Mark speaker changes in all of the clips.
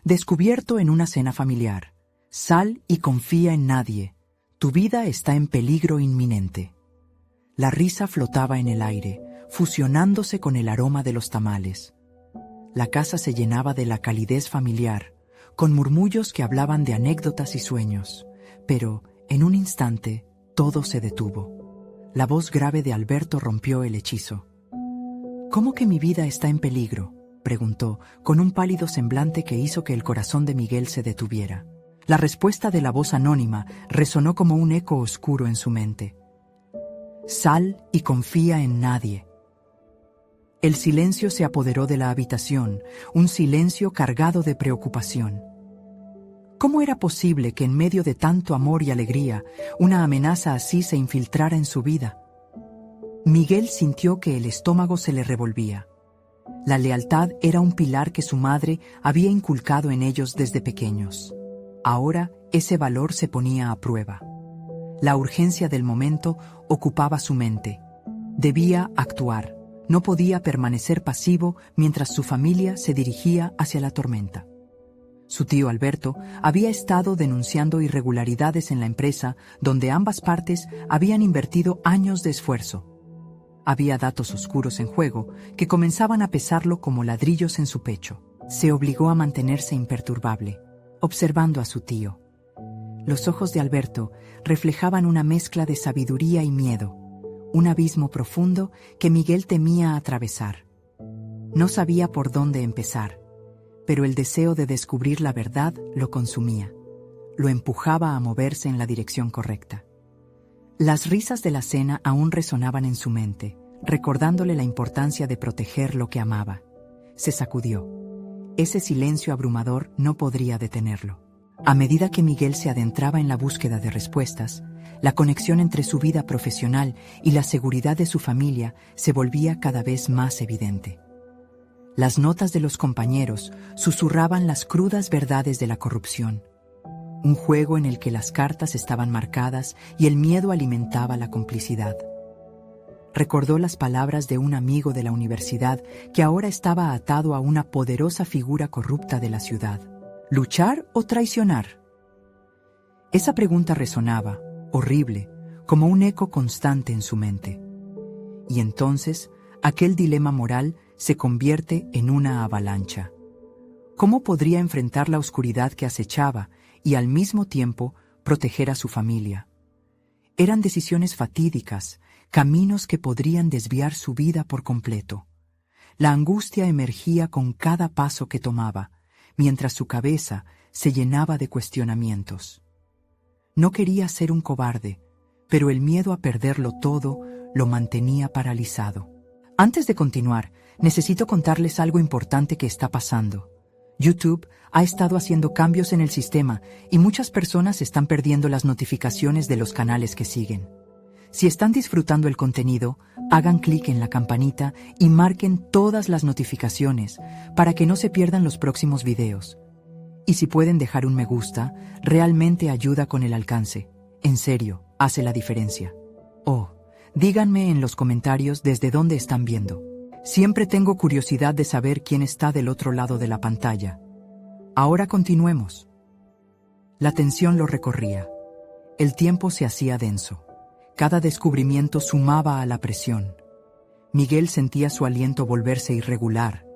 Speaker 1: Descubierto en una cena familiar. Sal y confía en nadie. Tu vida está en peligro inminente. La risa flotaba en el aire, fusionándose con el aroma de los tamales. La casa se llenaba de la calidez familiar, con murmullos que hablaban de anécdotas y sueños. Pero, en un instante, todo se detuvo. La voz grave de Alberto rompió el hechizo. «¿Cómo que mi vida está en peligro?», preguntó, con un pálido semblante que hizo que el corazón de Miguel se detuviera. La respuesta de la voz anónima resonó como un eco oscuro en su mente. «Sal y confía en nadie». El silencio se apoderó de la habitación, un silencio cargado de preocupación. ¿Cómo era posible que en medio de tanto amor y alegría, una amenaza así se infiltrara en su vida? Miguel sintió que el estómago se le revolvía. La lealtad era un pilar que su madre había inculcado en ellos desde pequeños. Ahora ese valor se ponía a prueba. La urgencia del momento ocupaba su mente. Debía actuar. No podía permanecer pasivo mientras su familia se dirigía hacia la tormenta. Su tío Alberto había estado denunciando irregularidades en la empresa donde ambas partes habían invertido años de esfuerzo. Había datos oscuros en juego que comenzaban a pesarlo como ladrillos en su pecho. Se obligó a mantenerse imperturbable, observando a su tío. Los ojos de Alberto reflejaban una mezcla de sabiduría y miedo, un abismo profundo que Miguel temía atravesar. No sabía por dónde empezar, pero el deseo de descubrir la verdad lo consumía. Lo empujaba a moverse en la dirección correcta. Las risas de la cena aún resonaban en su mente, recordándole la importancia de proteger lo que amaba. Se sacudió. Ese silencio abrumador no podría detenerlo. A medida que Miguel se adentraba en la búsqueda de respuestas, la conexión entre su vida profesional y la seguridad de su familia se volvía cada vez más evidente. Las notas de los compañeros susurraban las crudas verdades de la corrupción, un juego en el que las cartas estaban marcadas y el miedo alimentaba la complicidad. Recordó las palabras de un amigo de la universidad que ahora estaba atado a una poderosa figura corrupta de la ciudad. ¿Luchar o traicionar? Esa pregunta resonaba, horrible, como un eco constante en su mente. Y entonces, aquel dilema moral se convierte en una avalancha. ¿Cómo podría enfrentar la oscuridad que acechaba y al mismo tiempo proteger a su familia? Eran decisiones fatídicas, caminos que podrían desviar su vida por completo. La angustia emergía con cada paso que tomaba, mientras su cabeza se llenaba de cuestionamientos. No quería ser un cobarde, pero el miedo a perderlo todo lo mantenía paralizado. Antes de continuar, necesito contarles algo importante que está pasando. YouTube ha estado haciendo cambios en el sistema y muchas personas están perdiendo las notificaciones de los canales que siguen. Si están disfrutando el contenido, hagan clic en la campanita y marquen todas las notificaciones para que no se pierdan los próximos videos. Y si pueden dejar un me gusta, realmente ayuda con el alcance. En serio, hace la diferencia. Oh, díganme en los comentarios desde dónde están viendo. Siempre tengo curiosidad de saber quién está del otro lado de la pantalla. Ahora continuemos. La tensión lo recorría. El tiempo se hacía denso. Cada descubrimiento sumaba a la presión. Miguel sentía su aliento volverse irregular,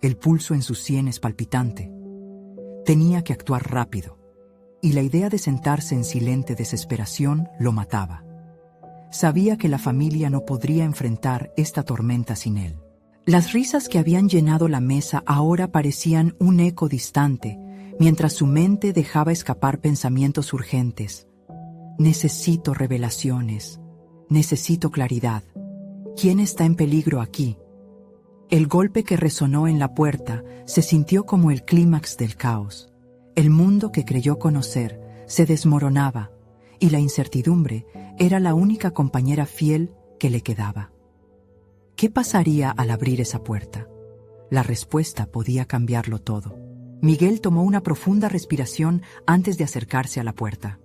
Speaker 1: el pulso en sus sienes palpitante. Tenía que actuar rápido, y la idea de sentarse en silente desesperación lo mataba. Sabía que la familia no podría enfrentar esta tormenta sin él. Las risas que habían llenado la mesa ahora parecían un eco distante, mientras su mente dejaba escapar pensamientos urgentes. Necesito revelaciones. Necesito claridad. ¿Quién está en peligro aquí? El golpe que resonó en la puerta se sintió como el clímax del caos. El mundo que creyó conocer se desmoronaba, y la incertidumbre era la única compañera fiel que le quedaba. ¿Qué pasaría al abrir esa puerta? La respuesta podía cambiarlo todo. Miguel tomó una profunda respiración antes de acercarse a la puerta.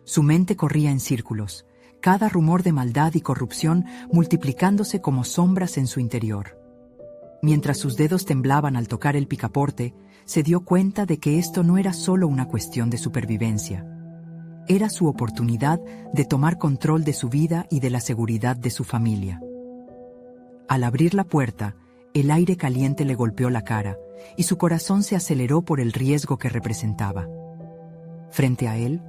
Speaker 1: Su mente corría en círculos, cada rumor de maldad y corrupción multiplicándose como sombras en su interior. Mientras sus dedos temblaban al tocar el picaporte, se dio cuenta de que esto no era solo una cuestión de supervivencia. Era su oportunidad de tomar control de su vida y de la seguridad de su familia. Al abrir la puerta, el aire caliente le golpeó la cara y su corazón se aceleró por el riesgo que representaba. Frente a él,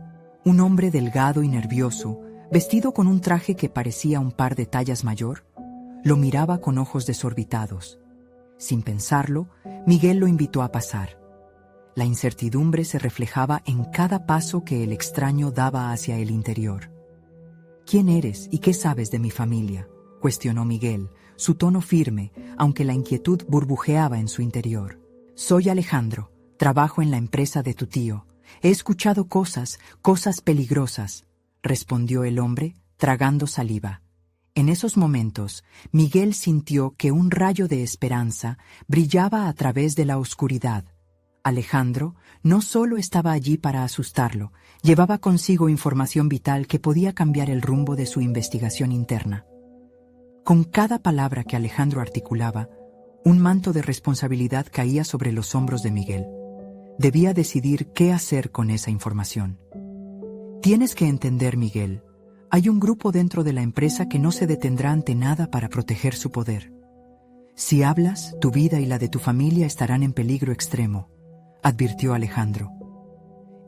Speaker 1: un hombre delgado y nervioso, vestido con un traje que parecía un par de tallas mayor, lo miraba con ojos desorbitados. Sin pensarlo, Miguel lo invitó a pasar. La incertidumbre se reflejaba en cada paso que el extraño daba hacia el interior. «¿Quién eres y qué sabes de mi familia?», cuestionó Miguel, su tono firme, aunque la inquietud burbujeaba en su interior. «Soy Alejandro, trabajo en la empresa de tu tío. He escuchado cosas peligrosas», respondió el hombre, tragando saliva. En esos momentos, Miguel sintió que un rayo de esperanza brillaba a través de la oscuridad. Alejandro no solo estaba allí para asustarlo, llevaba consigo información vital que podía cambiar el rumbo de su investigación interna. Con cada palabra que Alejandro articulaba, un manto de responsabilidad caía sobre los hombros de Miguel. Debía decidir qué hacer con esa información. «Tienes que entender, Miguel, hay un grupo dentro de la empresa que no se detendrá ante nada para proteger su poder. Si hablas, tu vida y la de tu familia estarán en peligro extremo», advirtió Alejandro.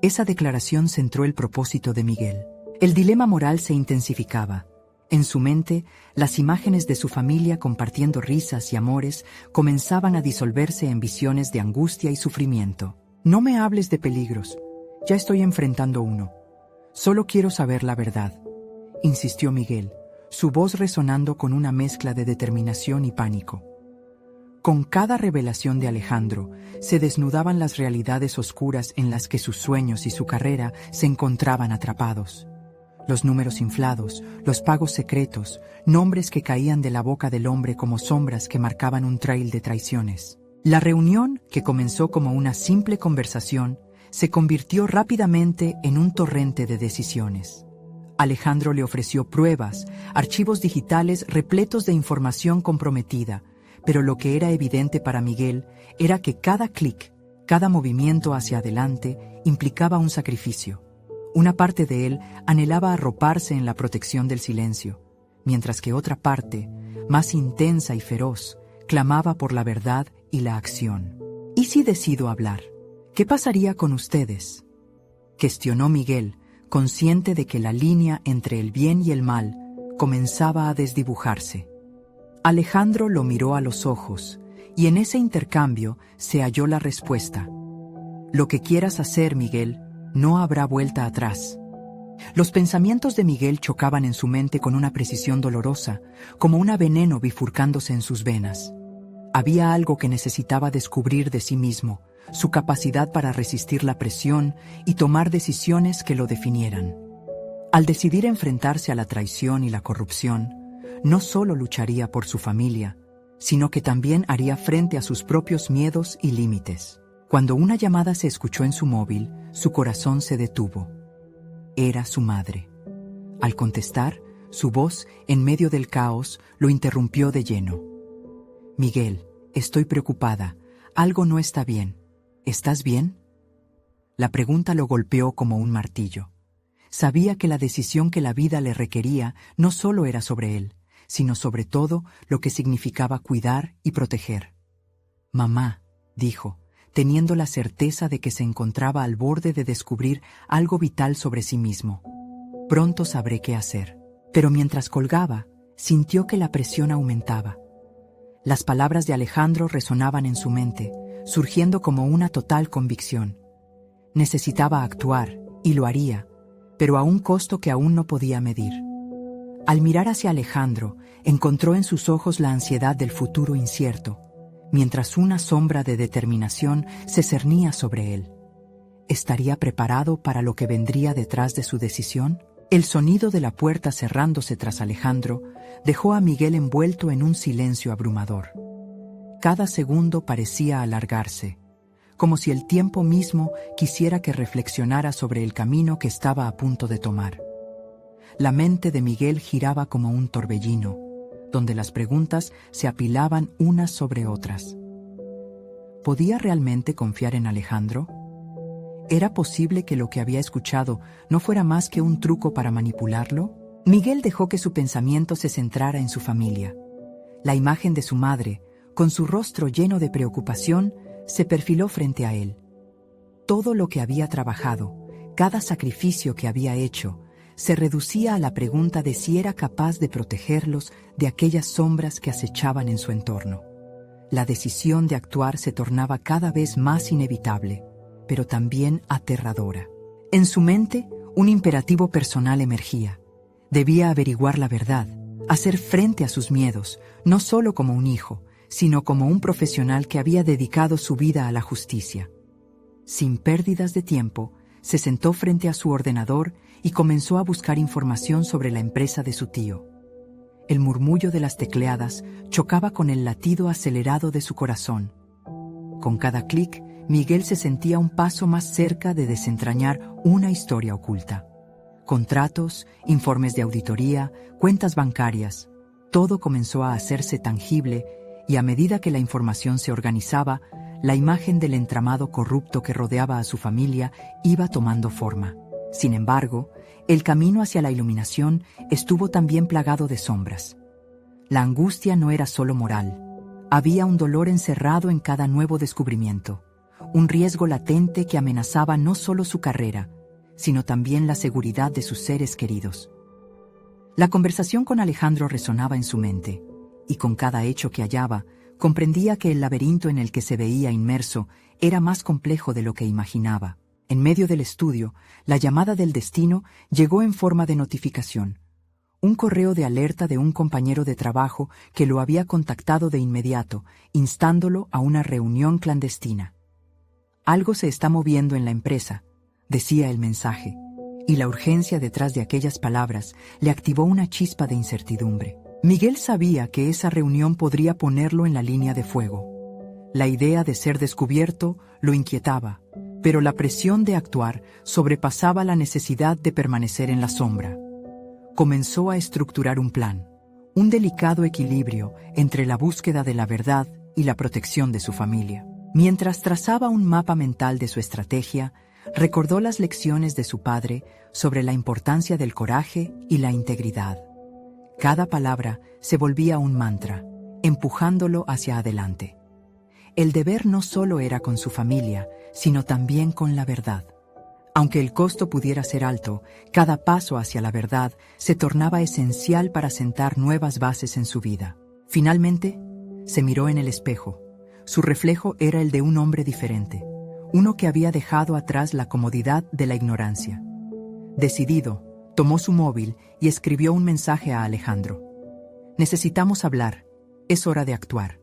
Speaker 1: Esa declaración centró el propósito de Miguel. El dilema moral se intensificaba. En su mente, las imágenes de su familia compartiendo risas y amores comenzaban a disolverse en visiones de angustia y sufrimiento. «No me hables de peligros, ya estoy enfrentando uno. Solo quiero saber la verdad», insistió Miguel, su voz resonando con una mezcla de determinación y pánico. Con cada revelación de Alejandro, se desnudaban las realidades oscuras en las que sus sueños y su carrera se encontraban atrapados. Los números inflados, los pagos secretos, nombres que caían de la boca del hombre como sombras que marcaban un trail de traiciones. La reunión, que comenzó como una simple conversación, se convirtió rápidamente en un torrente de decisiones. Alejandro le ofreció pruebas, archivos digitales repletos de información comprometida, pero lo que era evidente para Miguel era que cada clic, cada movimiento hacia adelante implicaba un sacrificio. Una parte de él anhelaba arroparse en la protección del silencio, mientras que otra parte, más intensa y feroz, clamaba por la verdad y la acción. «¿Y si decido hablar? ¿Qué pasaría con ustedes?», cuestionó Miguel, consciente de que la línea entre el bien y el mal comenzaba a desdibujarse. Alejandro lo miró a los ojos, y en ese intercambio se halló la respuesta. «Lo que quieras hacer, Miguel, no habrá vuelta atrás». Los pensamientos de Miguel chocaban en su mente con una precisión dolorosa, como un veneno bifurcándose en sus venas. Había algo que necesitaba descubrir de sí mismo, su capacidad para resistir la presión y tomar decisiones que lo definieran. Al decidir enfrentarse a la traición y la corrupción, no solo lucharía por su familia, sino que también haría frente a sus propios miedos y límites. Cuando una llamada se escuchó en su móvil, su corazón se detuvo. Era su madre. Al contestar, su voz, en medio del caos, lo interrumpió de lleno. «Miguel, estoy preocupada. Algo no está bien. ¿Estás bien?». La pregunta lo golpeó como un martillo. Sabía que la decisión que la vida le requería no solo era sobre él, sino sobre todo lo que significaba cuidar y proteger. «Mamá», dijo, teniendo la certeza de que se encontraba al borde de descubrir algo vital sobre sí mismo. «Pronto sabré qué hacer». Pero mientras colgaba, sintió que la presión aumentaba. Las palabras de Alejandro resonaban en su mente, surgiendo como una total convicción. Necesitaba actuar, y lo haría, pero a un costo que aún no podía medir. Al mirar hacia Alejandro, encontró en sus ojos la ansiedad del futuro incierto, mientras una sombra de determinación se cernía sobre él. ¿Estaría preparado para lo que vendría detrás de su decisión? El sonido de la puerta cerrándose tras Alejandro dejó a Miguel envuelto en un silencio abrumador. Cada segundo parecía alargarse, como si el tiempo mismo quisiera que reflexionara sobre el camino que estaba a punto de tomar. La mente de Miguel giraba como un torbellino, donde las preguntas se apilaban unas sobre otras. ¿podía realmente confiar en Alejandro? ¿Era posible que lo que había escuchado no fuera más que un truco para manipularlo? Miguel dejó que su pensamiento se centrara en su familia. La imagen de su madre, con su rostro lleno de preocupación, se perfiló frente a él. Todo lo que había trabajado, cada sacrificio que había hecho, se reducía a la pregunta de si era capaz de protegerlos de aquellas sombras que acechaban en su entorno. La decisión de actuar se tornaba cada vez más inevitable, pero también aterradora. En su mente, un imperativo personal emergía. Debía averiguar la verdad, hacer frente a sus miedos, no solo como un hijo, sino como un profesional que había dedicado su vida a la justicia. Sin pérdidas de tiempo, se sentó frente a su ordenador y comenzó a buscar información sobre la empresa de su tío. El murmullo de las tecleadas chocaba con el latido acelerado de su corazón. Con cada clic, Miguel se sentía un paso más cerca de desentrañar una historia oculta. Contratos, informes de auditoría, cuentas bancarias, todo comenzó a hacerse tangible y a medida que la información se organizaba, la imagen del entramado corrupto que rodeaba a su familia iba tomando forma. Sin embargo, el camino hacia la iluminación estuvo también plagado de sombras. La angustia no era solo moral. Había un dolor encerrado en cada nuevo descubrimiento, un riesgo latente que amenazaba no solo su carrera, sino también la seguridad de sus seres queridos. La conversación con Alejandro resonaba en su mente, y con cada hecho que hallaba, comprendía que el laberinto en el que se veía inmerso era más complejo de lo que imaginaba. En medio del estudio, la llamada del destino llegó en forma de notificación. Un correo de alerta de un compañero de trabajo que lo había contactado de inmediato, instándolo a una reunión clandestina. Algo se está moviendo en la empresa, decía el mensaje, y la urgencia detrás de aquellas palabras le activó una chispa de incertidumbre. Miguel sabía que esa reunión podría ponerlo en la línea de fuego. La idea de ser descubierto lo inquietaba, pero la presión de actuar sobrepasaba la necesidad de permanecer en la sombra. Comenzó a estructurar un plan, un delicado equilibrio entre la búsqueda de la verdad y la protección de su familia. Mientras trazaba un mapa mental de su estrategia, recordó las lecciones de su padre sobre la importancia del coraje y la integridad. Cada palabra se volvía un mantra, empujándolo hacia adelante. El deber no solo era con su familia, sino también con la verdad. Aunque el costo pudiera ser alto, cada paso hacia la verdad se tornaba esencial para sentar nuevas bases en su vida. Finalmente, se miró en el espejo. Su reflejo era el de un hombre diferente, uno que había dejado atrás la comodidad de la ignorancia. Decidido, tomó su móvil y escribió un mensaje a Alejandro. «Necesitamos hablar. Es hora de actuar».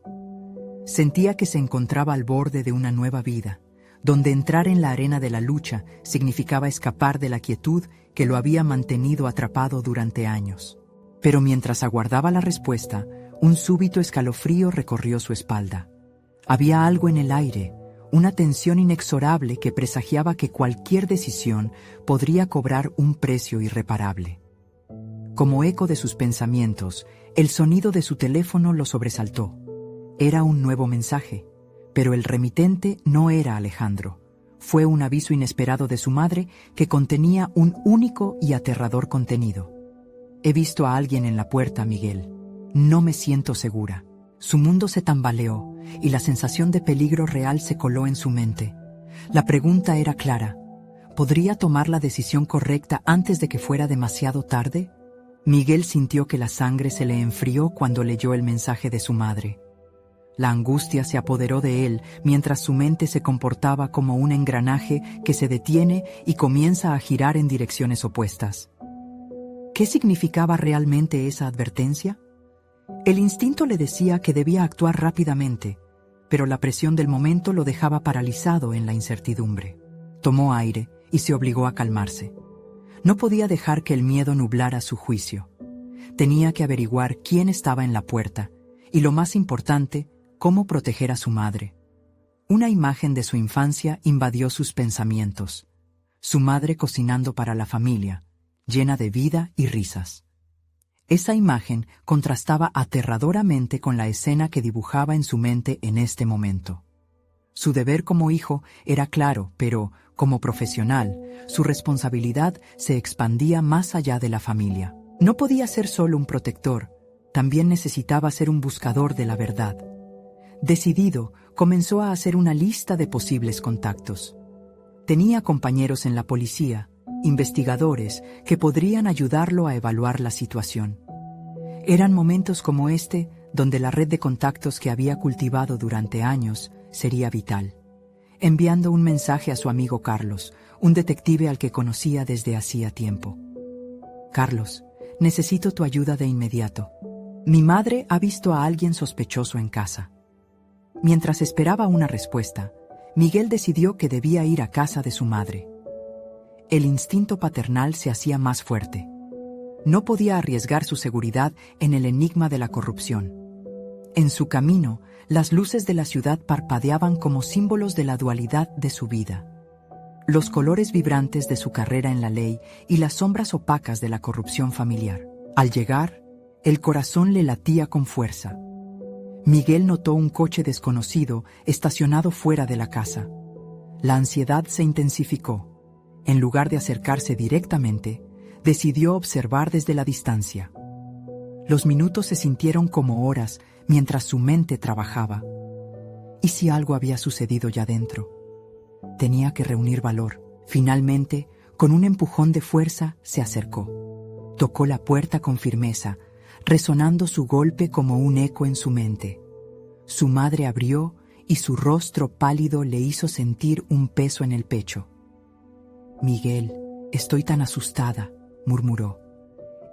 Speaker 1: Sentía que se encontraba al borde de una nueva vida, donde entrar en la arena de la lucha significaba escapar de la quietud que lo había mantenido atrapado durante años. Pero mientras aguardaba la respuesta, un súbito escalofrío recorrió su espalda. Había algo en el aire, una tensión inexorable que presagiaba que cualquier decisión podría cobrar un precio irreparable. Como eco de sus pensamientos, el sonido de su teléfono lo sobresaltó. Era un nuevo mensaje, pero el remitente no era Alejandro. Fue un aviso inesperado de su madre que contenía un único y aterrador contenido. «He visto a alguien en la puerta, Miguel. No me siento segura». Su mundo se tambaleó y la sensación de peligro real se coló en su mente. La pregunta era clara. ¿Podría tomar la decisión correcta antes de que fuera demasiado tarde? Miguel sintió que la sangre se le enfrió cuando leyó el mensaje de su madre. La angustia se apoderó de él mientras su mente se comportaba como un engranaje que se detiene y comienza a girar en direcciones opuestas. ¿Qué significaba realmente esa advertencia? El instinto le decía que debía actuar rápidamente, pero la presión del momento lo dejaba paralizado en la incertidumbre. Tomó aire y se obligó a calmarse. No podía dejar que el miedo nublara su juicio. Tenía que averiguar quién estaba en la puerta y, lo más importante, cómo proteger a su madre. Una imagen de su infancia invadió sus pensamientos. Su madre cocinando para la familia, llena de vida y risas. Esa imagen contrastaba aterradoramente con la escena que dibujaba en su mente en este momento. Su deber como hijo era claro, pero, como profesional, su responsabilidad se expandía más allá de la familia. No podía ser solo un protector, también necesitaba ser un buscador de la verdad. Decidido, comenzó a hacer una lista de posibles contactos. Tenía compañeros en la policía, investigadores, que podrían ayudarlo a evaluar la situación. Eran momentos como este donde la red de contactos que había cultivado durante años sería vital. Enviando un mensaje a su amigo Carlos, un detective al que conocía desde hacía tiempo. Carlos, necesito tu ayuda de inmediato. Mi madre ha visto a alguien sospechoso en casa. Mientras esperaba una respuesta, Miguel decidió que debía ir a casa de su madre. El instinto paternal se hacía más fuerte. No podía arriesgar su seguridad en el enigma de la corrupción. En su camino, las luces de la ciudad parpadeaban como símbolos de la dualidad de su vida. Los colores vibrantes de su carrera en la ley y las sombras opacas de la corrupción familiar. Al llegar, el corazón le latía con fuerza. Miguel notó un coche desconocido estacionado fuera de la casa. La ansiedad se intensificó. En lugar de acercarse directamente, decidió observar desde la distancia. Los minutos se sintieron como horas mientras su mente trabajaba. ¿Y si algo había sucedido ya dentro? Tenía que reunir valor. Finalmente, con un empujón de fuerza, se acercó. Tocó la puerta con firmeza, resonando su golpe como un eco en su mente. Su madre abrió y su rostro pálido le hizo sentir un peso en el pecho. «Miguel, estoy tan asustada», murmuró.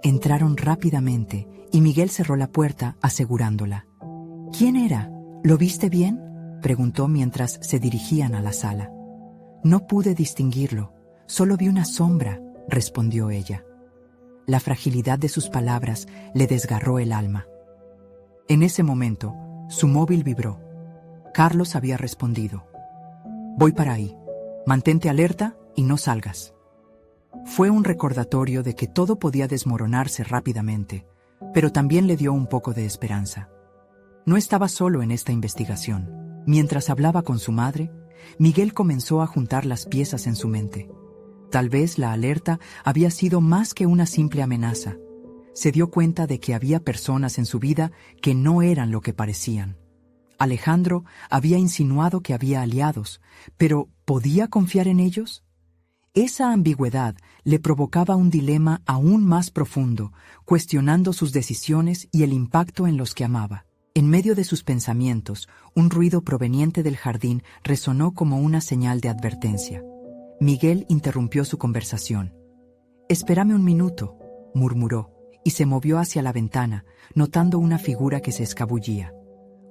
Speaker 1: Entraron rápidamente y Miguel cerró la puerta asegurándola. «¿Quién era? ¿Lo viste bien?», preguntó mientras se dirigían a la sala. «No pude distinguirlo, solo vi una sombra», respondió ella. La fragilidad de sus palabras le desgarró el alma. En ese momento, su móvil vibró. Carlos había respondido. «Voy para ahí. Mantente alerta y no salgas». Fue un recordatorio de que todo podía desmoronarse rápidamente, pero también le dio un poco de esperanza. No estaba solo en esta investigación. Mientras hablaba con su madre, Miguel comenzó a juntar las piezas en su mente. Tal vez la alerta había sido más que una simple amenaza. Se dio cuenta de que había personas en su vida que no eran lo que parecían. Alejandro había insinuado que había aliados, pero ¿podía confiar en ellos? Esa ambigüedad le provocaba un dilema aún más profundo, cuestionando sus decisiones y el impacto en los que amaba. En medio de sus pensamientos, un ruido proveniente del jardín resonó como una señal de advertencia. Miguel interrumpió su conversación. «Espérame un minuto», murmuró, y se movió hacia la ventana, notando una figura que se escabullía.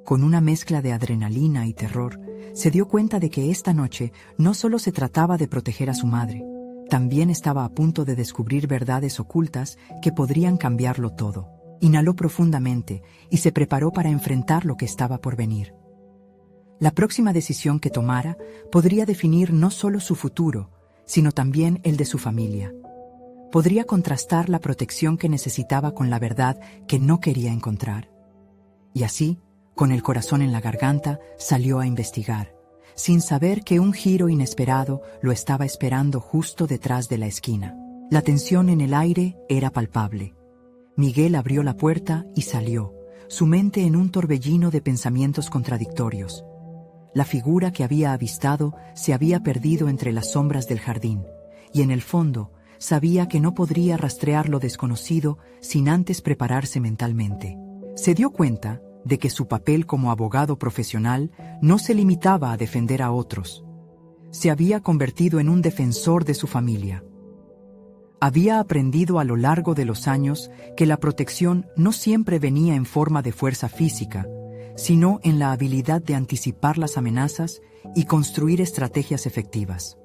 Speaker 1: Con una mezcla de adrenalina y terror, se dio cuenta de que esta noche no solo se trataba de proteger a su madre, también estaba a punto de descubrir verdades ocultas que podrían cambiarlo todo. Inhaló profundamente y se preparó para enfrentar lo que estaba por venir. La próxima decisión que tomara podría definir no solo su futuro, sino también el de su familia. Podría contrastar la protección que necesitaba con la verdad que no quería encontrar. Y así, con el corazón en la garganta, salió a investigar, sin saber que un giro inesperado lo estaba esperando justo detrás de la esquina. La tensión en el aire era palpable. Miguel abrió la puerta y salió, su mente en un torbellino de pensamientos contradictorios. La figura que había avistado se había perdido entre las sombras del jardín, y en el fondo sabía que no podría rastrear lo desconocido sin antes prepararse mentalmente. Se dio cuenta de que su papel como abogado profesional no se limitaba a defender a otros. Se había convertido en un defensor de su familia. Había aprendido a lo largo de los años que la protección no siempre venía en forma de fuerza física, sino en la habilidad de anticipar las amenazas y construir estrategias efectivas.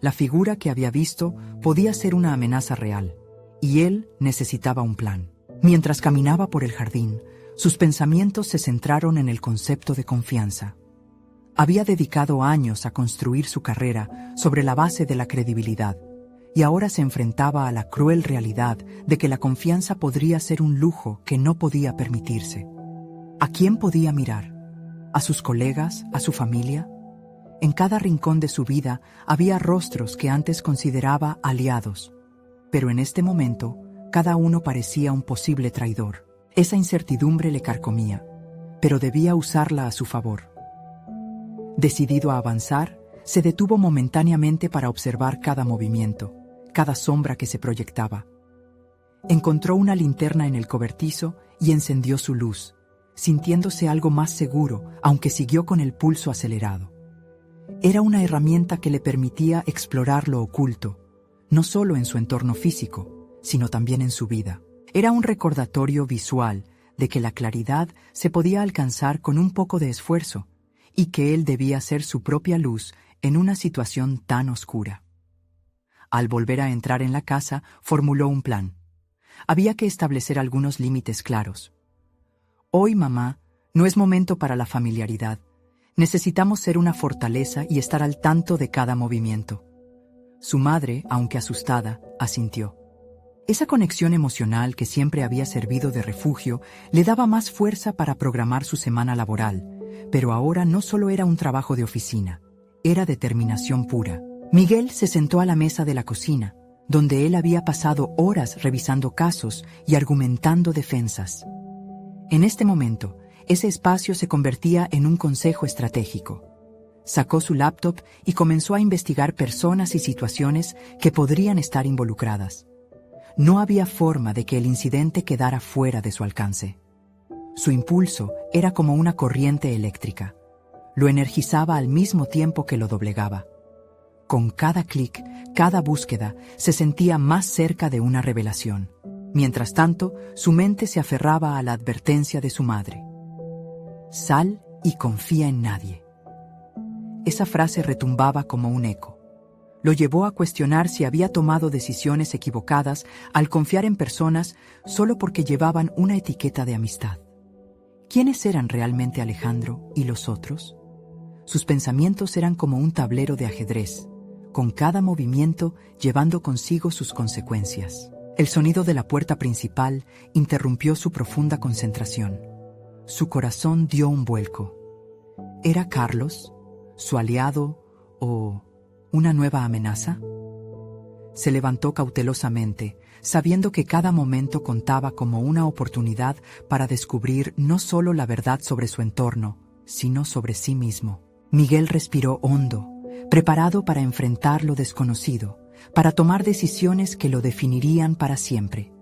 Speaker 1: La figura que había visto podía ser una amenaza real, y él necesitaba un plan. Mientras caminaba por el jardín, sus pensamientos se centraron en el concepto de confianza. Había dedicado años a construir su carrera sobre la base de la credibilidad, y ahora se enfrentaba a la cruel realidad de que la confianza podría ser un lujo que no podía permitirse. ¿A quién podía mirar? a sus colegas, a su familia. En cada rincón de su vida había rostros que antes consideraba aliados, pero en este momento cada uno parecía un posible traidor. Esa incertidumbre le carcomía, pero debía usarla a su favor. Decidido a avanzar, se detuvo momentáneamente para observar cada movimiento, cada sombra que se proyectaba. Encontró una linterna en el cobertizo y encendió su luz, sintiéndose algo más seguro, aunque siguió con el pulso acelerado. Era una herramienta que le permitía explorar lo oculto, no solo en su entorno físico, sino también en su vida. Era un recordatorio visual de que la claridad se podía alcanzar con un poco de esfuerzo y que él debía ser su propia luz en una situación tan oscura. Al volver a entrar en la casa, formuló un plan. Había que establecer algunos límites claros. Hoy, mamá, no es momento para la familiaridad. Necesitamos ser una fortaleza y estar al tanto de cada movimiento. Su madre, aunque asustada, asintió. Esa conexión emocional que siempre había servido de refugio le daba más fuerza para programar su semana laboral, pero ahora no solo era un trabajo de oficina, era determinación pura. Miguel se sentó a la mesa de la cocina, donde él había pasado horas revisando casos y argumentando defensas. En este momento, ese espacio se convertía en un consejo estratégico. Sacó su laptop y comenzó a investigar personas y situaciones que podrían estar involucradas. No había forma de que el incidente quedara fuera de su alcance. Su impulso era como una corriente eléctrica. Lo energizaba al mismo tiempo que lo doblegaba. Con cada clic, cada búsqueda, se sentía más cerca de una revelación. Mientras tanto, su mente se aferraba a la advertencia de su madre. Sal y confía en nadie. Esa frase retumbaba como un eco. Lo llevó a cuestionar si había tomado decisiones equivocadas al confiar en personas solo porque llevaban una etiqueta de amistad. ¿Quiénes eran realmente Alejandro y los otros? Sus pensamientos eran como un tablero de ajedrez, con cada movimiento llevando consigo sus consecuencias. El sonido de la puerta principal interrumpió su profunda concentración. Su corazón dio un vuelco. ¿Era Carlos, su aliado o una nueva amenaza? Se levantó cautelosamente, sabiendo que cada momento contaba como una oportunidad para descubrir no solo la verdad sobre su entorno, sino sobre sí mismo. Miguel respiró hondo, preparado para enfrentar lo desconocido, para tomar decisiones que lo definirían para siempre.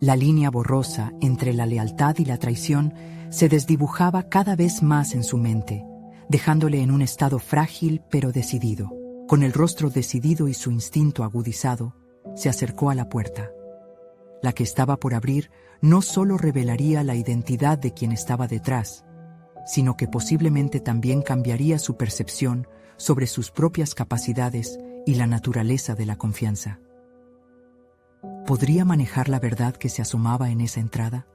Speaker 1: La línea borrosa entre la lealtad y la traición se desdibujaba cada vez más en su mente, dejándole en un estado frágil pero decidido. Con el rostro decidido y su instinto agudizado, se acercó a la puerta. La que estaba por abrir no solo revelaría la identidad de quien estaba detrás, sino que posiblemente también cambiaría su percepción sobre sus propias capacidades y la naturaleza de la confianza. ¿Podría manejar la verdad que se asomaba en esa entrada?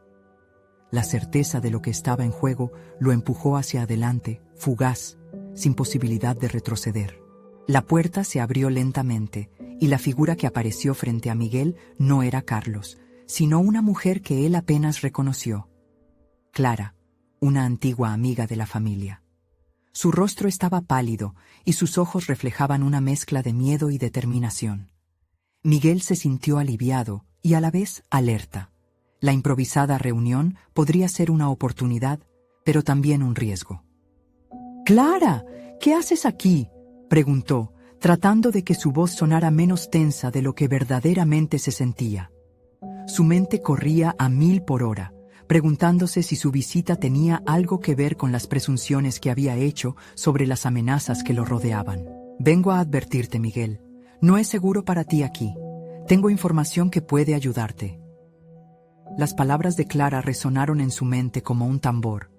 Speaker 1: La certeza de lo que estaba en juego lo empujó hacia adelante, fugaz, sin posibilidad de retroceder. La puerta se abrió lentamente, y la figura que apareció frente a Miguel no era Carlos, sino una mujer que él apenas reconoció. Clara, una antigua amiga de la familia. Su rostro estaba pálido y sus ojos reflejaban una mezcla de miedo y determinación. Miguel se sintió aliviado y a la vez alerta. La improvisada reunión podría ser una oportunidad, pero también un riesgo. «Clara, ¿qué haces aquí?», preguntó, tratando de que su voz sonara menos tensa de lo que verdaderamente se sentía. Su mente corría a 1000 por hora, preguntándose si su visita tenía algo que ver con las presunciones que había hecho sobre las amenazas que lo rodeaban. «Vengo a advertirte, Miguel. No es seguro para ti aquí. Tengo información que puede ayudarte». Las palabras de Clara resonaron en su mente como un tambor.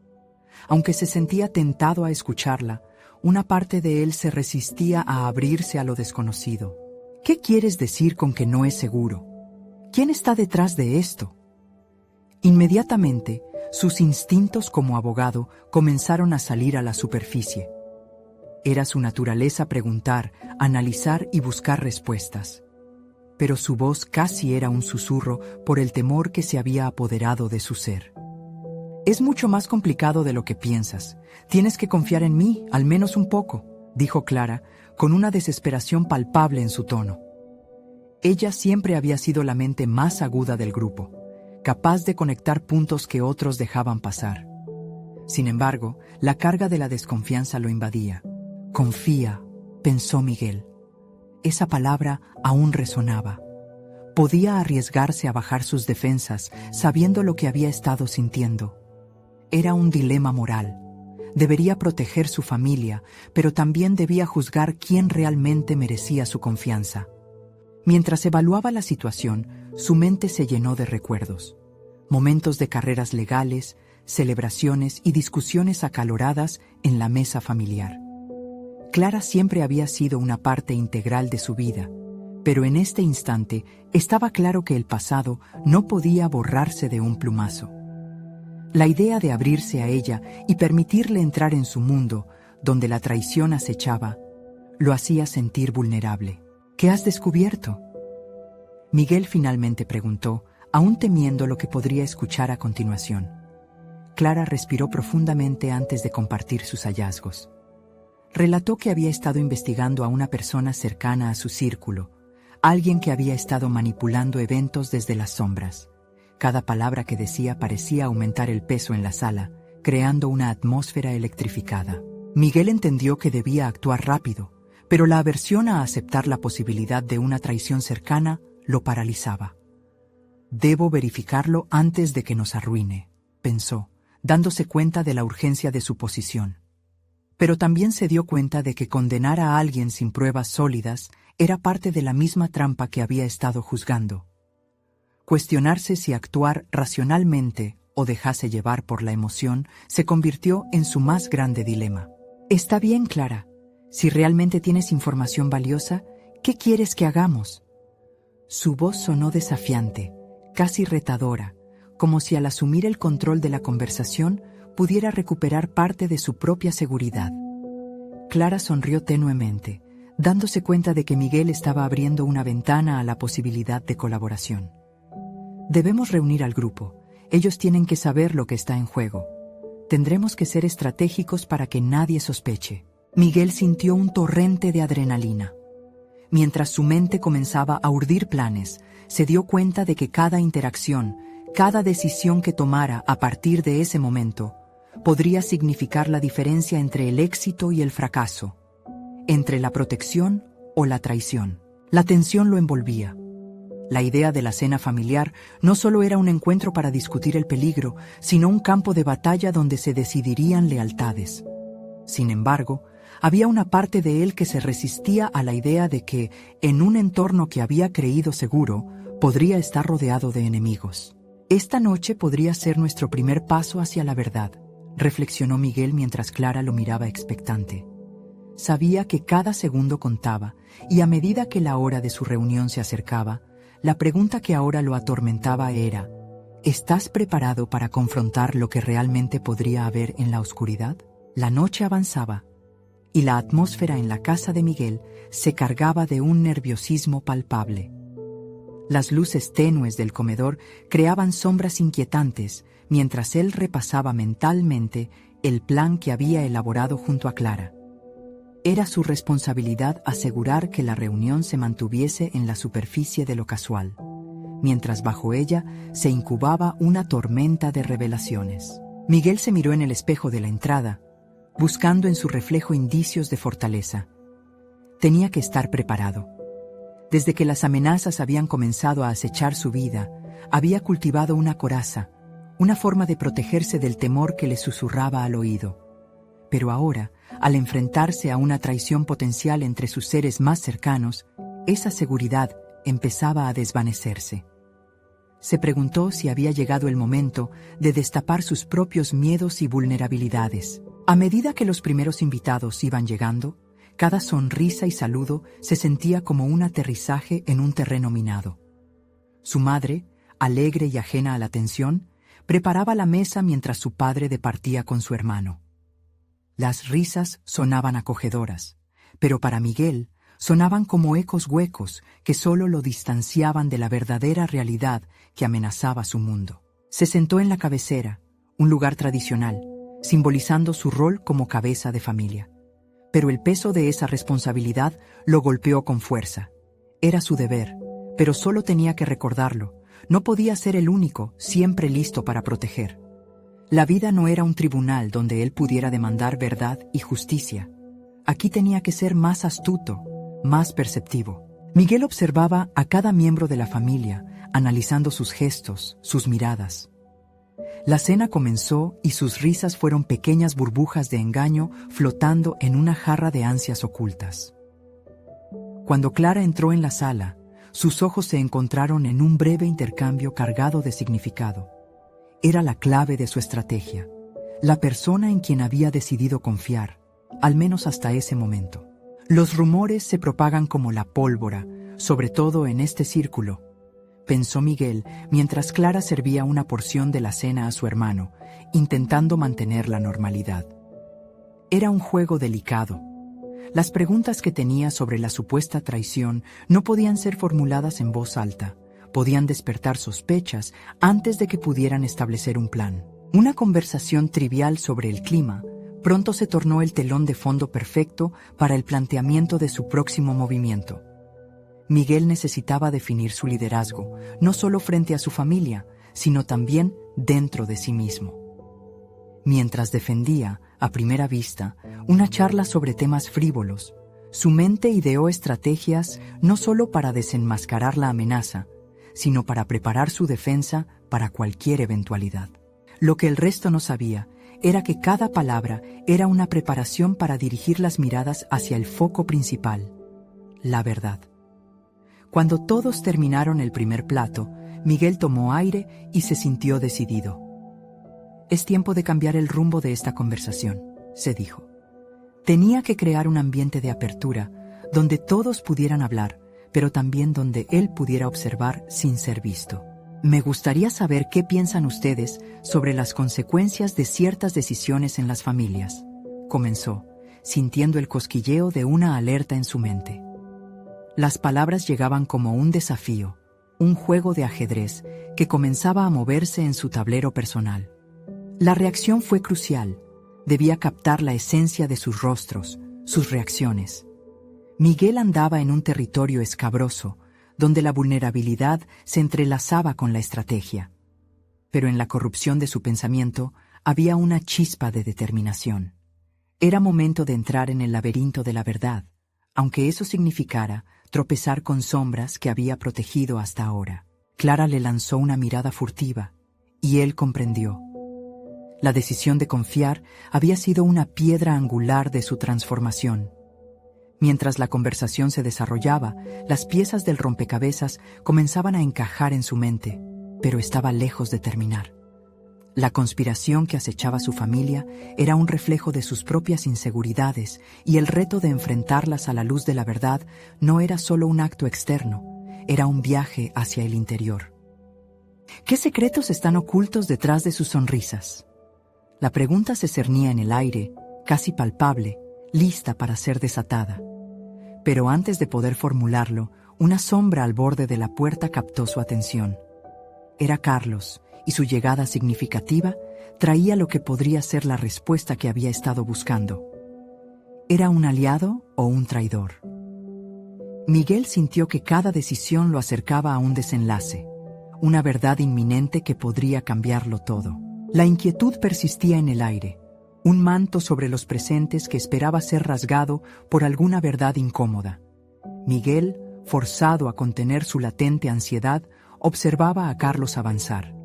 Speaker 1: Aunque se sentía tentado a escucharla, una parte de él se resistía a abrirse a lo desconocido. «¿Qué quieres decir con que no es seguro? ¿Quién está detrás de esto?». Inmediatamente, sus instintos como abogado comenzaron a salir a la superficie. Era su naturaleza preguntar, analizar y buscar respuestas. Pero su voz casi era un susurro por el temor que se había apoderado de su ser. Es mucho más complicado de lo que piensas. Tienes que confiar en mí, al menos un poco, dijo Clara, con una desesperación palpable en su tono. Ella siempre había sido la mente más aguda del grupo, capaz de conectar puntos que otros dejaban pasar. Sin embargo, la carga de la desconfianza lo invadía. Confía, pensó Miguel. Esa palabra aún resonaba. Podía arriesgarse a bajar sus defensas, sabiendo lo que había estado sintiendo. Era un dilema moral. Debería proteger su familia, pero también debía juzgar quién realmente merecía su confianza. Mientras evaluaba la situación, su mente se llenó de recuerdos. Momentos de carreras legales, celebraciones y discusiones acaloradas en la mesa familiar. Clara siempre había sido una parte integral de su vida, pero en este instante estaba claro que el pasado no podía borrarse de un plumazo. La idea de abrirse a ella y permitirle entrar en su mundo, donde la traición acechaba, lo hacía sentir vulnerable. ¿Qué has descubierto?, Miguel finalmente preguntó, aún temiendo lo que podría escuchar a continuación. Clara respiró profundamente antes de compartir sus hallazgos. Relató que había estado investigando a una persona cercana a su círculo, alguien que había estado manipulando eventos desde las sombras. Cada palabra que decía parecía aumentar el peso en la sala, creando una atmósfera electrificada. Miguel entendió que debía actuar rápido, pero la aversión a aceptar la posibilidad de una traición cercana lo paralizaba. «Debo verificarlo antes de que nos arruine», pensó, dándose cuenta de la urgencia de su posición. Pero también se dio cuenta de que condenar a alguien sin pruebas sólidas era parte de la misma trampa que había estado juzgando. Cuestionarse si actuar racionalmente o dejarse llevar por la emoción se convirtió en su más grande dilema. «Está bien, Clara. Si realmente tienes información valiosa, ¿qué quieres que hagamos?». Su voz sonó desafiante, casi retadora, como si al asumir el control de la conversación pudiera recuperar parte de su propia seguridad. Clara sonrió tenuemente, dándose cuenta de que Miguel estaba abriendo una ventana a la posibilidad de colaboración. «Debemos reunir al grupo. Ellos tienen que saber lo que está en juego. Tendremos que ser estratégicos para que nadie sospeche». Miguel sintió un torrente de adrenalina. Mientras su mente comenzaba a urdir planes, se dio cuenta de que cada interacción, cada decisión que tomara a partir de ese momento, podría significar la diferencia entre el éxito y el fracaso, entre la protección o la traición. La tensión lo envolvía. La idea de la cena familiar no solo era un encuentro para discutir el peligro, sino un campo de batalla donde se decidirían lealtades. Sin embargo, había una parte de él que se resistía a la idea de que, en un entorno que había creído seguro, podría estar rodeado de enemigos. «Esta noche podría ser nuestro primer paso hacia la verdad», reflexionó Miguel mientras Clara lo miraba expectante. Sabía que cada segundo contaba, y a medida que la hora de su reunión se acercaba, la pregunta que ahora lo atormentaba era: ¿estás preparado para confrontar lo que realmente podría haber en la oscuridad? La noche avanzaba, y la atmósfera en la casa de Miguel se cargaba de un nerviosismo palpable. Las luces tenues del comedor creaban sombras inquietantes mientras él repasaba mentalmente el plan que había elaborado junto a Clara. Era su responsabilidad asegurar que la reunión se mantuviese en la superficie de lo casual, mientras bajo ella se incubaba una tormenta de revelaciones. Miguel se miró en el espejo de la entrada, buscando en su reflejo indicios de fortaleza. Tenía que estar preparado. Desde que las amenazas habían comenzado a acechar su vida, había cultivado una coraza, una forma de protegerse del temor que le susurraba al oído. Pero ahora, al enfrentarse a una traición potencial entre sus seres más cercanos, esa seguridad empezaba a desvanecerse. Se preguntó si había llegado el momento de destapar sus propios miedos y vulnerabilidades. A medida que los primeros invitados iban llegando, cada sonrisa y saludo se sentía como un aterrizaje en un terreno minado. Su madre, alegre y ajena a la tensión, preparaba la mesa mientras su padre departía con su hermano. Las risas sonaban acogedoras, pero para Miguel sonaban como ecos huecos que solo lo distanciaban de la verdadera realidad que amenazaba su mundo. Se sentó en la cabecera, un lugar tradicional, simbolizando su rol como cabeza de familia. Pero el peso de esa responsabilidad lo golpeó con fuerza. Era su deber, pero solo tenía que recordarlo. No podía ser el único, siempre listo para proteger. La vida no era un tribunal donde él pudiera demandar verdad y justicia. Aquí tenía que ser más astuto, más perceptivo. Miguel observaba a cada miembro de la familia, analizando sus gestos, sus miradas. La cena comenzó y sus risas fueron pequeñas burbujas de engaño flotando en una jarra de ansias ocultas. Cuando Clara entró en la sala, sus ojos se encontraron en un breve intercambio cargado de significado. Era la clave de su estrategia, la persona en quien había decidido confiar, al menos hasta ese momento. Los rumores se propagan como la pólvora, sobre todo en este círculo, pensó Miguel mientras Clara servía una porción de la cena a su hermano, intentando mantener la normalidad. Era un juego delicado. Las preguntas que tenía sobre la supuesta traición no podían ser formuladas en voz alta, podían despertar sospechas antes de que pudieran establecer un plan. Una conversación trivial sobre el clima pronto se tornó el telón de fondo perfecto para el planteamiento de su próximo movimiento. Miguel necesitaba definir su liderazgo, no solo frente a su familia, sino también dentro de sí mismo. Mientras defendía, a primera vista, una charla sobre temas frívolos, su mente ideó estrategias no solo para desenmascarar la amenaza, sino para preparar su defensa para cualquier eventualidad. Lo que el resto no sabía era que cada palabra era una preparación para dirigir las miradas hacia el foco principal, la verdad. Cuando todos terminaron el primer plato, Miguel tomó aire y se sintió decidido. Es tiempo de cambiar el rumbo de esta conversación, se dijo. Tenía que crear un ambiente de apertura, donde todos pudieran hablar, pero también donde él pudiera observar sin ser visto. Me gustaría saber qué piensan ustedes sobre las consecuencias de ciertas decisiones en las familias, comenzó, sintiendo el cosquilleo de una alerta en su mente. Las palabras llegaban como un desafío, un juego de ajedrez que comenzaba a moverse en su tablero personal. La reacción fue crucial. Debía captar la esencia de sus rostros, sus reacciones. Miguel andaba en un territorio escabroso, donde la vulnerabilidad se entrelazaba con la estrategia. Pero en la corrupción de su pensamiento había una chispa de determinación. Era momento de entrar en el laberinto de la verdad, aunque eso significara tropezar con sombras que había protegido hasta ahora. Clara le lanzó una mirada furtiva, y él comprendió. La decisión de confiar había sido una piedra angular de su transformación. Mientras la conversación se desarrollaba, las piezas del rompecabezas comenzaban a encajar en su mente, pero estaba lejos de terminar. La conspiración que acechaba a su familia era un reflejo de sus propias inseguridades, y el reto de enfrentarlas a la luz de la verdad no era solo un acto externo, era un viaje hacia el interior. ¿Qué secretos están ocultos detrás de sus sonrisas? La pregunta se cernía en el aire, casi palpable, lista para ser desatada. Pero antes de poder formularlo, una sombra al borde de la puerta captó su atención. Era Carlos, y su llegada significativa traía lo que podría ser la respuesta que había estado buscando. ¿Era un aliado o un traidor? Miguel sintió que cada decisión lo acercaba a un desenlace, una verdad inminente que podría cambiarlo todo. La inquietud persistía en el aire, un manto sobre los presentes que esperaba ser rasgado por alguna verdad incómoda. Miguel, forzado a contener su latente ansiedad, observaba a Carlos avanzar.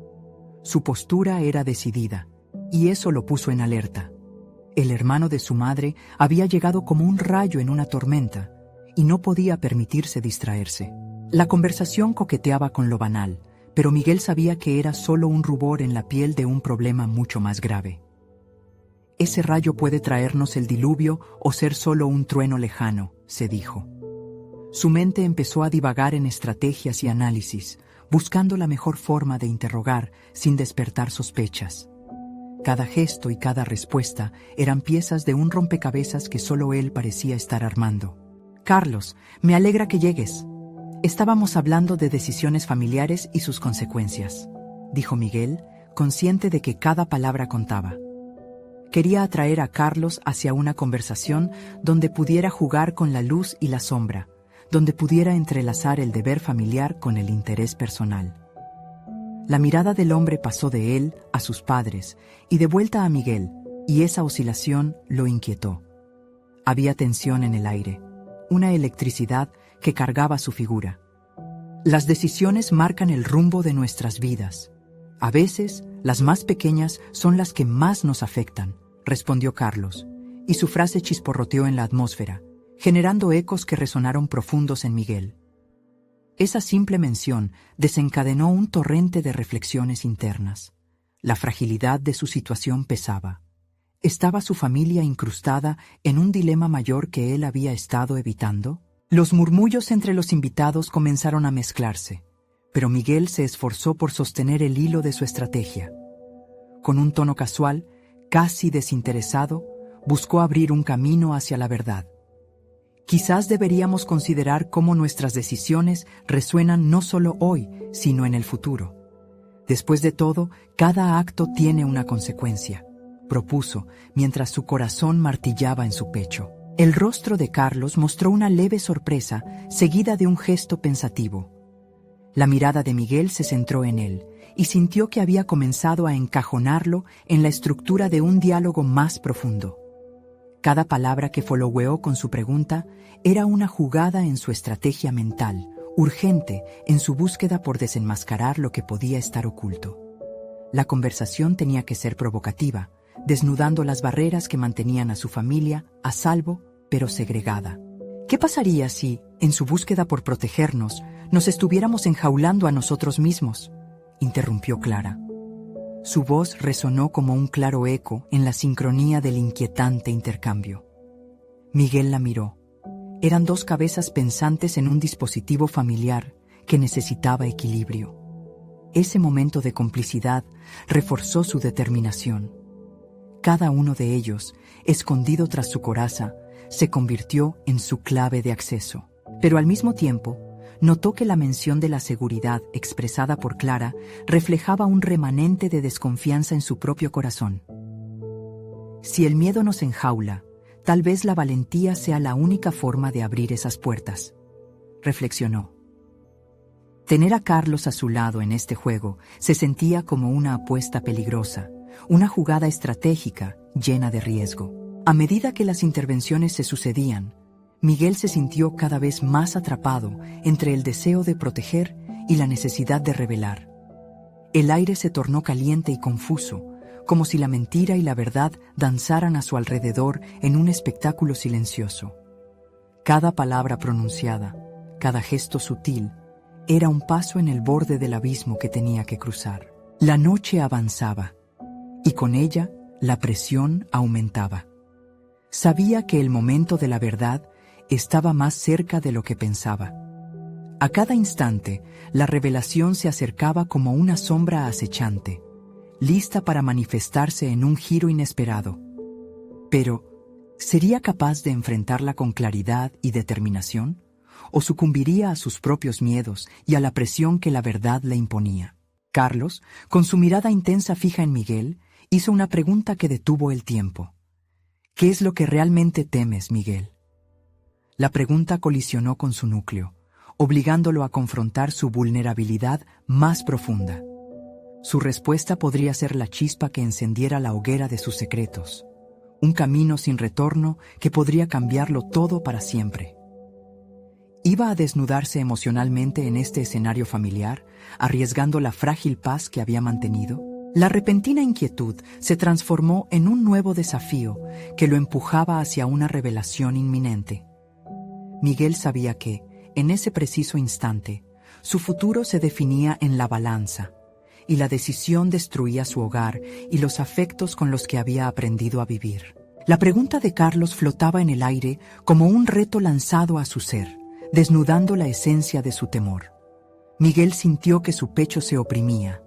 Speaker 1: Su postura era decidida, y eso lo puso en alerta. El hermano de su madre había llegado como un rayo en una tormenta, y no podía permitirse distraerse. La conversación coqueteaba con lo banal, pero Miguel sabía que era solo un rubor en la piel de un problema mucho más grave. Ese rayo puede traernos el diluvio o ser solo un trueno lejano, se dijo. Su mente empezó a divagar en estrategias y análisis, buscando la mejor forma de interrogar sin despertar sospechas. Cada gesto y cada respuesta eran piezas de un rompecabezas que solo él parecía estar armando. «Carlos, me alegra que llegues. Estábamos hablando de decisiones familiares y sus consecuencias», dijo Miguel, consciente de que cada palabra contaba. Quería atraer a Carlos hacia una conversación donde pudiera jugar con la luz y la sombra, donde pudiera entrelazar el deber familiar con el interés personal. La mirada del hombre pasó de él a sus padres y de vuelta a Miguel, y esa oscilación lo inquietó. Había tensión en el aire, una electricidad que cargaba su figura. Las decisiones marcan el rumbo de nuestras vidas. A veces, las más pequeñas son las que más nos afectan, respondió Carlos, y su frase chisporroteó en la atmósfera, generando ecos que resonaron profundos en Miguel. Esa simple mención desencadenó un torrente de reflexiones internas. La fragilidad de su situación pesaba. ¿Estaba su familia incrustada en un dilema mayor que él había estado evitando? Los murmullos entre los invitados comenzaron a mezclarse, pero Miguel se esforzó por sostener el hilo de su estrategia. Con un tono casual, casi desinteresado, buscó abrir un camino hacia la verdad. Quizás deberíamos considerar cómo nuestras decisiones resuenan no solo hoy, sino en el futuro. Después de todo, cada acto tiene una consecuencia, propuso, mientras su corazón martillaba en su pecho. El rostro de Carlos mostró una leve sorpresa, seguida de un gesto pensativo. La mirada de Miguel se centró en él, y sintió que había comenzado a encajonarlo en la estructura de un diálogo más profundo. Cada palabra que followó con su pregunta era una jugada en su estrategia mental, urgente en su búsqueda por desenmascarar lo que podía estar oculto. La conversación tenía que ser provocativa, desnudando las barreras que mantenían a su familia a salvo, pero segregada. ¿Qué pasaría si, en su búsqueda por protegernos, nos estuviéramos enjaulando a nosotros mismos?, interrumpió Clara. Su voz resonó como un claro eco en la sincronía del inquietante intercambio. Miguel la miró. Eran dos cabezas pensantes en un dispositivo familiar que necesitaba equilibrio. Ese momento de complicidad reforzó su determinación. Cada uno de ellos, escondido tras su coraza, se convirtió en su clave de acceso. Pero al mismo tiempo, notó que la mención de la seguridad expresada por Clara reflejaba un remanente de desconfianza en su propio corazón. Si el miedo nos enjaula, tal vez la valentía sea la única forma de abrir esas puertas, reflexionó. Tener a Carlos a su lado en este juego se sentía como una apuesta peligrosa, una jugada estratégica llena de riesgo. A medida que las intervenciones se sucedían, Miguel se sintió cada vez más atrapado entre el deseo de proteger y la necesidad de revelar. El aire se tornó caliente y confuso, como si la mentira y la verdad danzaran a su alrededor en un espectáculo silencioso. Cada palabra pronunciada, cada gesto sutil, era un paso en el borde del abismo que tenía que cruzar. La noche avanzaba, y con ella la presión aumentaba. Sabía que el momento de la verdad estaba más cerca de lo que pensaba. A cada instante, la revelación se acercaba como una sombra acechante, lista para manifestarse en un giro inesperado. Pero, ¿sería capaz de enfrentarla con claridad y determinación? ¿O sucumbiría a sus propios miedos y a la presión que la verdad le imponía? Carlos, con su mirada intensa fija en Miguel, hizo una pregunta que detuvo el tiempo. ¿Qué es lo que realmente temes, Miguel? La pregunta colisionó con su núcleo, obligándolo a confrontar su vulnerabilidad más profunda. Su respuesta podría ser la chispa que encendiera la hoguera de sus secretos, un camino sin retorno que podría cambiarlo todo para siempre. ¿Iba a desnudarse emocionalmente en este escenario familiar, arriesgando la frágil paz que había mantenido? La repentina inquietud se transformó en un nuevo desafío que lo empujaba hacia una revelación inminente. Miguel sabía que, en ese preciso instante, su futuro se definía en la balanza, y la decisión destruía su hogar y los afectos con los que había aprendido a vivir. La pregunta de Carlos flotaba en el aire como un reto lanzado a su ser, desnudando la esencia de su temor. Miguel sintió que su pecho se oprimía.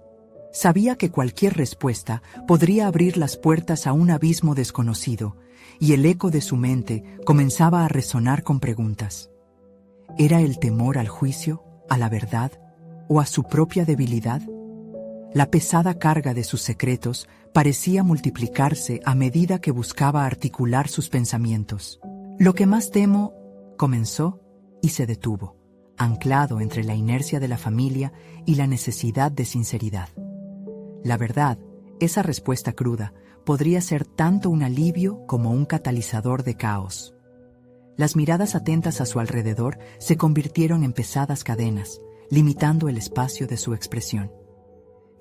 Speaker 1: Sabía que cualquier respuesta podría abrir las puertas a un abismo desconocido, y el eco de su mente comenzaba a resonar con preguntas. ¿Era el temor al juicio, a la verdad o a su propia debilidad? La pesada carga de sus secretos parecía multiplicarse a medida que buscaba articular sus pensamientos. «Lo que más temo», comenzó y se detuvo, anclado entre la inercia de la familia y la necesidad de sinceridad. La verdad, esa respuesta cruda, podría ser tanto un alivio como un catalizador de caos. Las miradas atentas a su alrededor se convirtieron en pesadas cadenas, limitando el espacio de su expresión.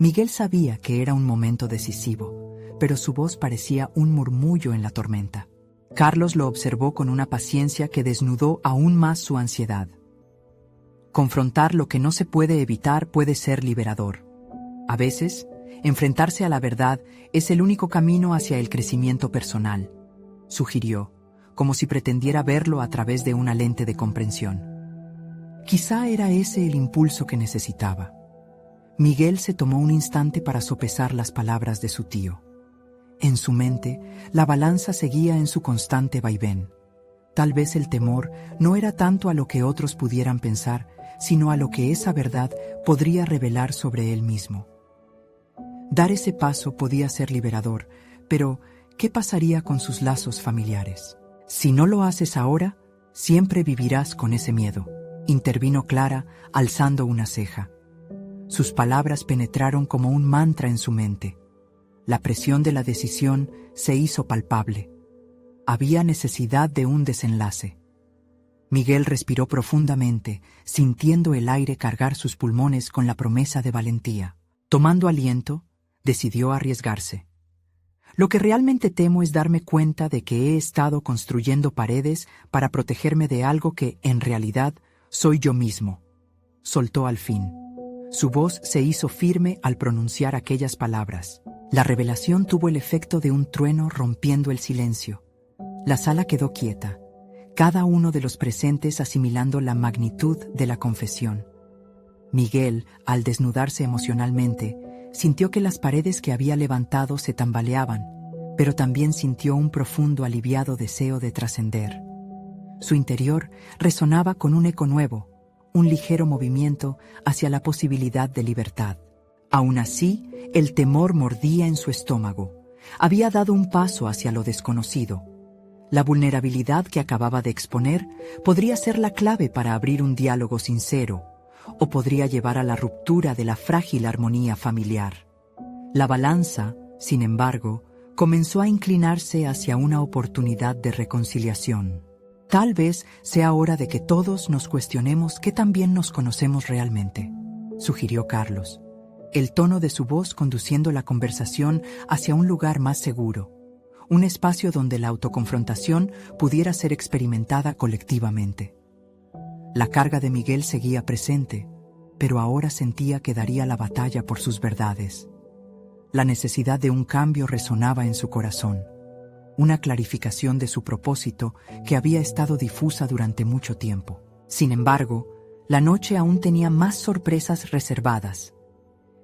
Speaker 1: Miguel sabía que era un momento decisivo, pero su voz parecía un murmullo en la tormenta. Carlos lo observó con una paciencia que desnudó aún más su ansiedad. Confrontar lo que no se puede evitar puede ser liberador. A veces, enfrentarse a la verdad es el único camino hacia el crecimiento personal, sugirió, como si pretendiera verlo a través de una lente de comprensión. Quizá era ese el impulso que necesitaba. Miguel se tomó un instante para sopesar las palabras de su tío. En su mente, la balanza seguía en su constante vaivén. Tal vez el temor no era tanto a lo que otros pudieran pensar, sino a lo que esa verdad podría revelar sobre él mismo. Dar ese paso podía ser liberador, pero ¿qué pasaría con sus lazos familiares? Si no lo haces ahora, siempre vivirás con ese miedo, intervino Clara, alzando una ceja. Sus palabras penetraron como un mantra en su mente. La presión de la decisión se hizo palpable. Había necesidad de un desenlace. Miguel respiró profundamente, sintiendo el aire cargar sus pulmones con la promesa de valentía. Tomando aliento, decidió arriesgarse. Lo que realmente temo es darme cuenta de que he estado construyendo paredes para protegerme de algo que, en realidad, soy yo mismo. Soltó al fin. Su voz se hizo firme al pronunciar aquellas palabras. La revelación tuvo el efecto de un trueno rompiendo el silencio. La sala quedó quieta, cada uno de los presentes asimilando la magnitud de la confesión. Miguel, al desnudarse emocionalmente, sintió que las paredes que había levantado se tambaleaban, pero también sintió un profundo aliviado deseo de trascender. Su interior resonaba con un eco nuevo, un ligero movimiento hacia la posibilidad de libertad. Aún así, el temor mordía en su estómago. Había dado un paso hacia lo desconocido. La vulnerabilidad que acababa de exponer podría ser la clave para abrir un diálogo sincero, o podría llevar a la ruptura de la frágil armonía familiar. La balanza, sin embargo, comenzó a inclinarse hacia una oportunidad de reconciliación. Tal vez sea hora de que todos nos cuestionemos qué tan bien nos conocemos realmente, sugirió Carlos, el tono de su voz conduciendo la conversación hacia un lugar más seguro, un espacio donde la autoconfrontación pudiera ser experimentada colectivamente. La carga de Miguel seguía presente, pero ahora sentía que daría la batalla por sus verdades. La necesidad de un cambio resonaba en su corazón, una clarificación de su propósito que había estado difusa durante mucho tiempo. Sin embargo, la noche aún tenía más sorpresas reservadas.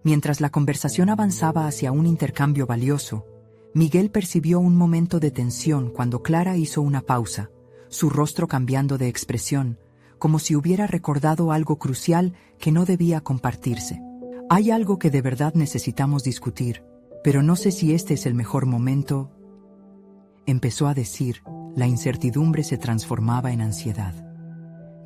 Speaker 1: Mientras la conversación avanzaba hacia un intercambio valioso, Miguel percibió un momento de tensión cuando Clara hizo una pausa, su rostro cambiando de expresión, como si hubiera recordado algo crucial que no debía compartirse. Hay algo que de verdad necesitamos discutir, pero no sé si este es el mejor momento. Empezó a decir, la incertidumbre se transformaba en ansiedad.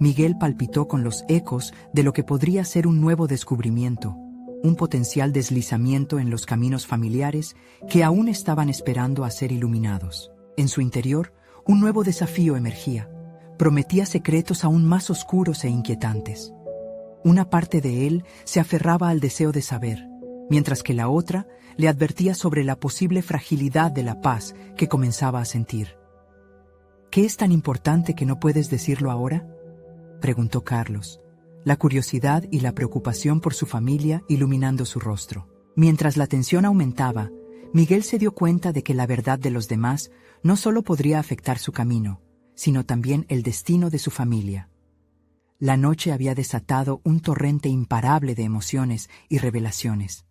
Speaker 1: Miguel palpitó con los ecos de lo que podría ser un nuevo descubrimiento, un potencial deslizamiento en los caminos familiares que aún estaban esperando a ser iluminados. En su interior, un nuevo desafío emergía. Prometía secretos aún más oscuros e inquietantes. Una parte de él se aferraba al deseo de saber, mientras que la otra le advertía sobre la posible fragilidad de la paz que comenzaba a sentir. ¿Qué es tan importante que no puedes decirlo ahora?, preguntó Carlos, la curiosidad y la preocupación por su familia iluminando su rostro. Mientras la tensión aumentaba, Miguel se dio cuenta de que la verdad de los demás no solo podría afectar su camino, sino también el destino de su familia. La noche había desatado un torrente imparable de emociones y revelaciones.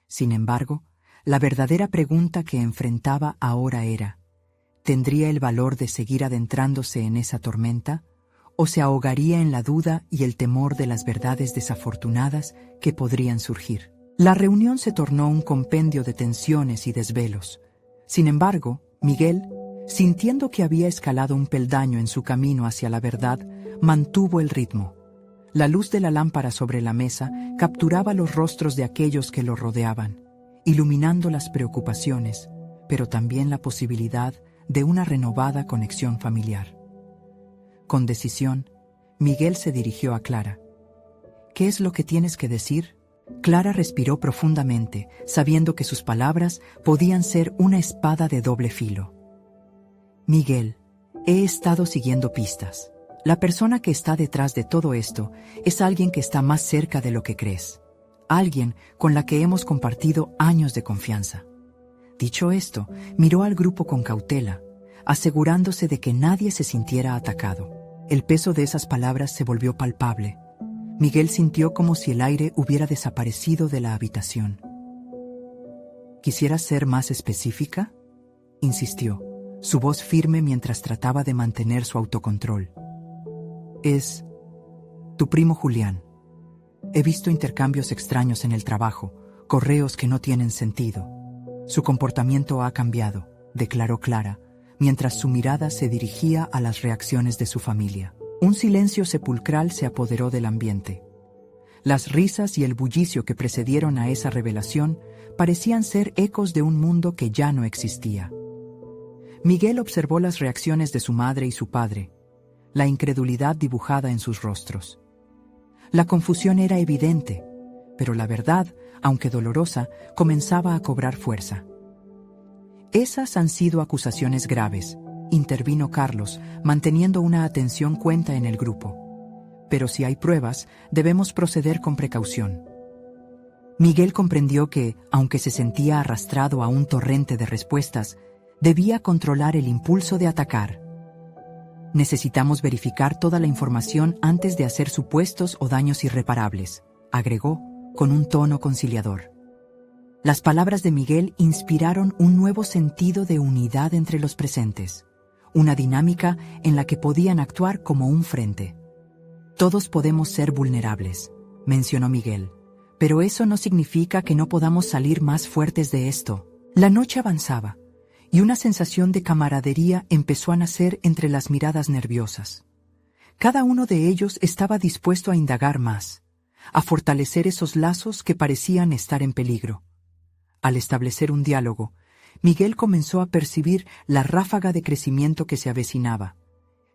Speaker 1: Sin embargo, la verdadera pregunta que enfrentaba ahora era, ¿tendría el valor de seguir adentrándose en esa tormenta, o se ahogaría en la duda y el temor de las verdades desafortunadas que podrían surgir? La reunión se tornó un compendio de tensiones y desvelos. Sin embargo, Miguel, sintiendo que había escalado un peldaño en su camino hacia la verdad, mantuvo el ritmo. La luz de la lámpara sobre la mesa capturaba los rostros de aquellos que lo rodeaban, iluminando las preocupaciones, pero también la posibilidad de una renovada conexión familiar. Con decisión, Miguel se dirigió a Clara. ¿Qué es lo que tienes que decir? Clara respiró profundamente, sabiendo que sus palabras podían ser una espada de doble filo. Miguel, he estado siguiendo pistas. La persona que está detrás de todo esto es alguien que está más cerca de lo que crees. Alguien con la que hemos compartido años de confianza. Dicho esto, miró al grupo con cautela, asegurándose de que nadie se sintiera atacado. El peso de esas palabras se volvió palpable. Miguel sintió como si el aire hubiera desaparecido de la habitación. ¿Quisieras ser más específica?, insistió, su voz firme mientras trataba de mantener su autocontrol. Es tu primo Julián. He visto intercambios extraños en el trabajo, correos que no tienen sentido. Su comportamiento ha cambiado, declaró Clara, mientras su mirada se dirigía a las reacciones de su familia. Un silencio sepulcral se apoderó del ambiente. Las risas y el bullicio que precedieron a esa revelación parecían ser ecos de un mundo que ya no existía. Miguel observó las reacciones de su madre y su padre, la incredulidad dibujada en sus rostros. La confusión era evidente, pero la verdad, aunque dolorosa, comenzaba a cobrar fuerza. Esas han sido acusaciones graves, intervino Carlos, manteniendo una atención cuenta en el grupo. Pero si hay pruebas, debemos proceder con precaución. Miguel comprendió que, aunque se sentía arrastrado a un torrente de respuestas, debía controlar el impulso de atacar. Necesitamos verificar toda la información antes de hacer supuestos o daños irreparables, agregó, con un tono conciliador. Las palabras de Miguel inspiraron un nuevo sentido de unidad entre los presentes, una dinámica en la que podían actuar como un frente. Todos podemos ser vulnerables, mencionó Miguel, pero eso no significa que no podamos salir más fuertes de esto. La noche avanzaba, y una sensación de camaradería empezó a nacer entre las miradas nerviosas. Cada uno de ellos estaba dispuesto a indagar más, a fortalecer esos lazos que parecían estar en peligro. Al establecer un diálogo, Miguel comenzó a percibir la ráfaga de crecimiento que se avecinaba.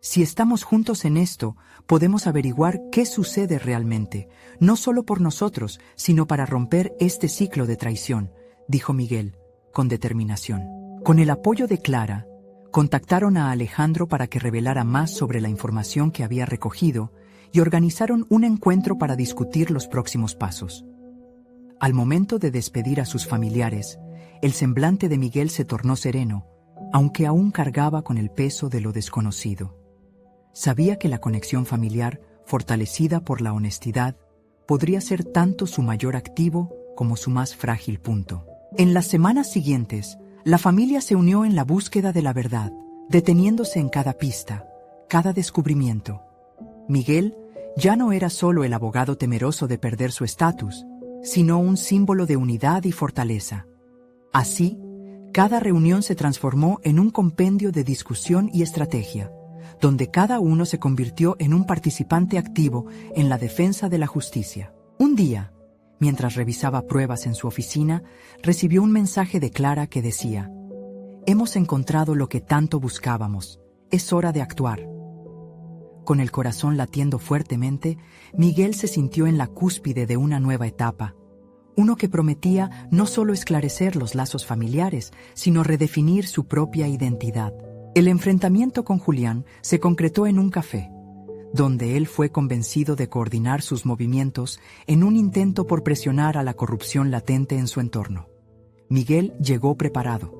Speaker 1: Si estamos juntos en esto, podemos averiguar qué sucede realmente, no solo por nosotros, sino para romper este ciclo de traición, dijo Miguel, con determinación. Con el apoyo de Clara, contactaron a Alejandro para que revelara más sobre la información que había recogido y organizaron un encuentro para discutir los próximos pasos. Al momento de despedir a sus familiares, el semblante de Miguel se tornó sereno, aunque aún cargaba con el peso de lo desconocido. Sabía que la conexión familiar, fortalecida por la honestidad, podría ser tanto su mayor activo como su más frágil punto. En las semanas siguientes, la familia se unió en la búsqueda de la verdad, deteniéndose en cada pista, cada descubrimiento. Miguel ya no era solo el abogado temeroso de perder su estatus, sino un símbolo de unidad y fortaleza. Así, cada reunión se transformó en un compendio de discusión y estrategia, donde cada uno se convirtió en un participante activo en la defensa de la justicia. Un día, mientras revisaba pruebas en su oficina, recibió un mensaje de Clara que decía: «Hemos encontrado lo que tanto buscábamos. Es hora de actuar». Con el corazón latiendo fuertemente, Miguel se sintió en la cúspide de una nueva etapa, uno que prometía no solo esclarecer los lazos familiares, sino redefinir su propia identidad. El enfrentamiento con Julián se concretó en un café, donde él fue convencido de coordinar sus movimientos en un intento por presionar a la corrupción latente en su entorno. Miguel llegó preparado.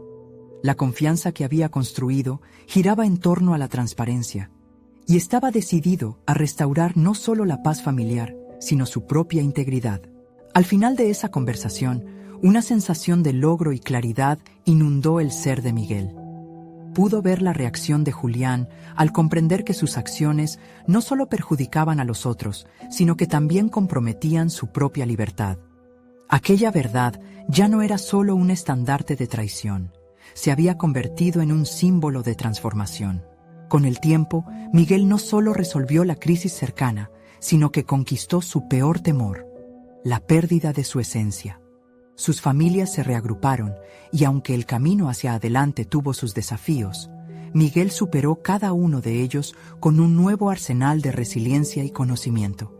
Speaker 1: La confianza que había construido giraba en torno a la transparencia, y estaba decidido a restaurar no solo la paz familiar, sino su propia integridad. Al final de esa conversación, una sensación de logro y claridad inundó el ser de Miguel. Pudo ver la reacción de Julián al comprender que sus acciones no solo perjudicaban a los otros, sino que también comprometían su propia libertad. Aquella verdad ya no era solo un estandarte de traición, se había convertido en un símbolo de transformación. Con el tiempo, Miguel no solo resolvió la crisis cercana, sino que conquistó su peor temor, la pérdida de su esencia. Sus familias se reagruparon y aunque el camino hacia adelante tuvo sus desafíos, Miguel superó cada uno de ellos con un nuevo arsenal de resiliencia y conocimiento.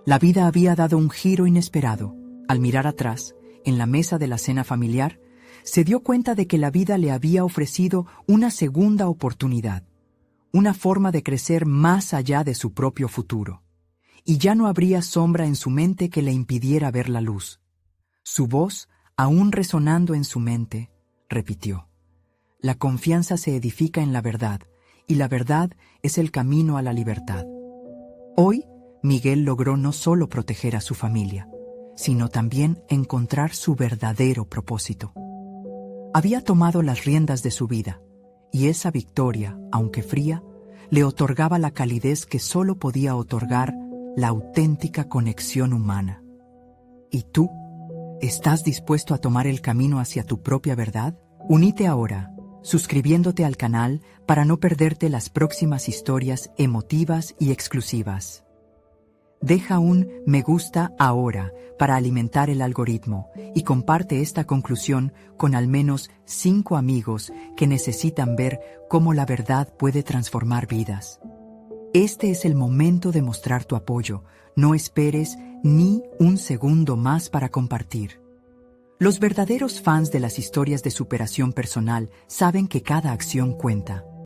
Speaker 1: La vida había dado un giro inesperado. Al mirar atrás, en la mesa de la cena familiar, se dio cuenta de que la vida le había ofrecido una segunda oportunidad, una forma de crecer más allá de su propio futuro. Y ya no habría sombra en su mente que le impidiera ver la luz. Su voz, aún resonando en su mente, repitió: la confianza se edifica en la verdad, y la verdad es el camino a la libertad. Hoy, Miguel logró no solo proteger a su familia, sino también encontrar su verdadero propósito. Había tomado las riendas de su vida, y esa victoria, aunque fría, le otorgaba la calidez que solo podía otorgar la auténtica conexión humana. ¿Y tú? ¿Estás dispuesto a tomar el camino hacia tu propia verdad? Únete ahora, suscribiéndote al canal para no perderte las próximas historias emotivas y exclusivas. Deja un me gusta ahora para alimentar el algoritmo y comparte esta conclusión con al menos 5 amigos que necesitan ver cómo la verdad puede transformar vidas. Este es el momento de mostrar tu apoyo. No esperes ni un segundo más para compartir. Los verdaderos fans de las historias de superación personal saben que cada acción cuenta.